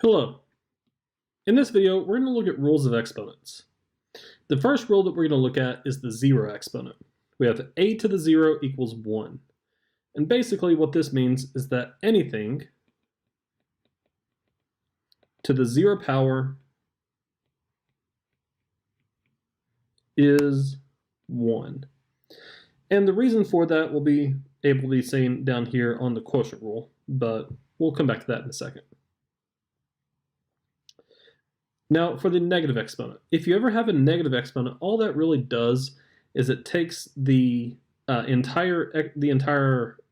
Hello. In this video, we're going to look at rules of exponents. The first rule that we're going to look at is the zero exponent. We have a to the 0 equals 1. And basically what this means is that anything to the 0 power is 1. And the reason for that will be able to be seen down here on the quotient rule, but we'll come back to that in a second. Now for the negative exponent. If you ever have a negative exponent, all that really does is it takes the entire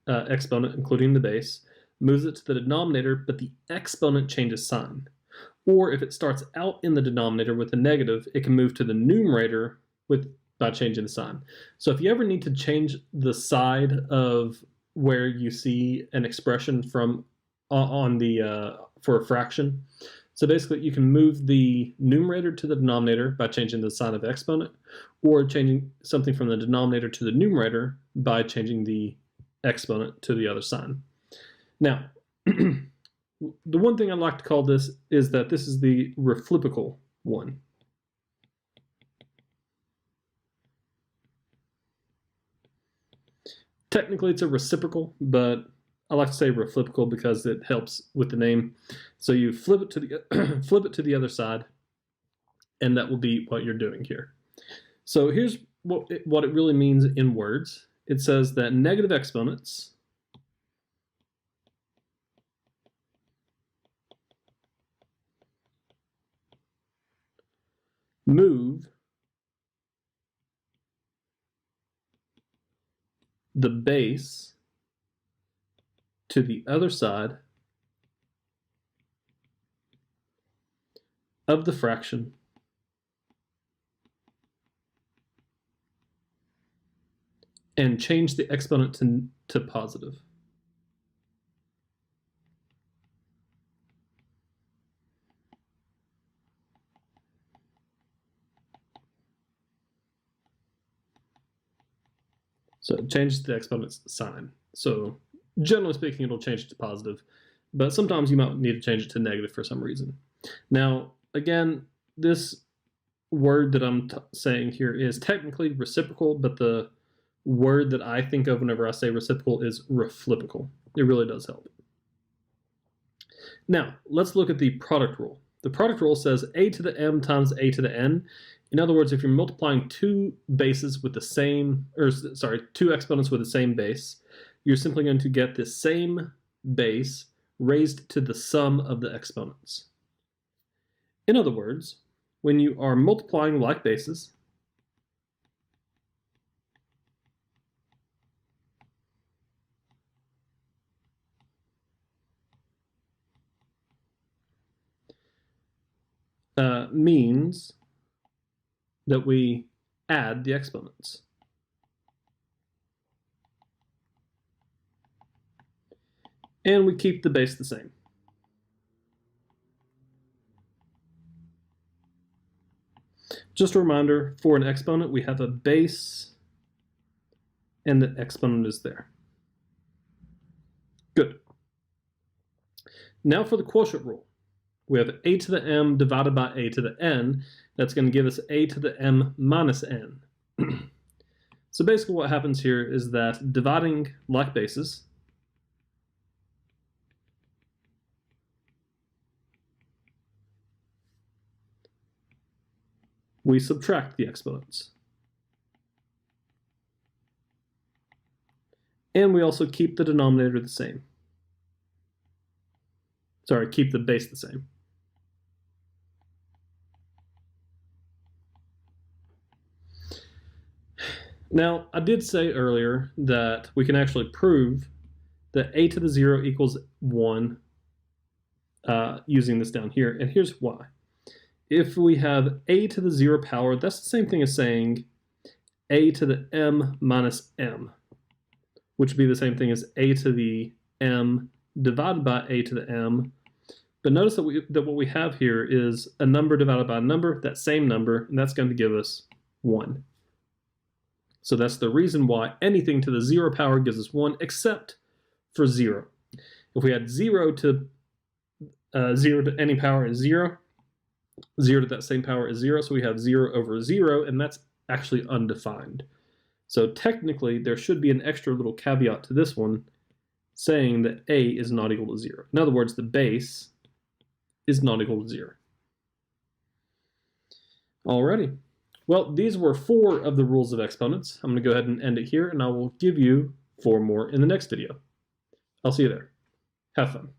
exponent, including the base, moves it to the denominator, but the exponent changes sign. Or if it starts out in the denominator with a negative, it can move to the numerator by changing the sign. So if you ever need to change the side of where you see an expression from for a fraction, so basically you can move the numerator to the denominator by changing the sign of the exponent, or changing something from the denominator to the numerator by changing the exponent to the other sign. Now, the one thing I'd like to call this is that this is the reciprocal one. Technically it's a reciprocal, but I like to say reciprocal because it helps with the name. So you flip it to the flip it to the other side, and that will be what you're doing here. So here's what it really means in words. It says that negative exponents move the base to the other side of the fraction and change the exponent to positive. So it changes the exponent's sign. So generally speaking, it'll change it to positive, but sometimes you might need to change it to negative for some reason. Now, again, this word that I'm saying here is technically reciprocal, but the word that I think of whenever I say reciprocal is reciprocal. It really does help. Now, let's look at the product rule. The product rule says a to the m times a to the n. In other words, if you're multiplying two exponents with the same base, you're simply going to get the same base raised to the sum of the exponents. In other words, when you are multiplying like bases, means that we add the exponents. And we keep the base the same. Just a reminder, for an exponent, we have a base and the exponent is there. Good. Now for the quotient rule. We have a to the m divided by a to the n. That's going to give us a to the m minus n. So basically what happens here is that dividing like bases, we subtract the exponents. And we also keep the denominator the same. Sorry, keep the base the same. Now, I did say earlier that we can actually prove that a to the 0 equals 1 using this down here, and here's why. If we have a to the 0 power, that's the same thing as saying a to the m minus m, which would be the same thing as a to the m divided by a to the m. But notice that what we have here is a number divided by a number, that same number, and that's going to give us 1. So that's the reason why anything to the 0 power gives us 1, except for 0. If we had 0 to 0 to any power is 0. 0 to that same power is 0, so we have 0 over 0, and that's actually undefined. So technically, there should be an extra little caveat to this one saying that a is not equal to 0. In other words, the base is not equal to 0. Alrighty. Well, these were 4 of the rules of exponents. I'm going to go ahead and end it here, and I will give you 4 more in the next video. I'll see you there. Have fun.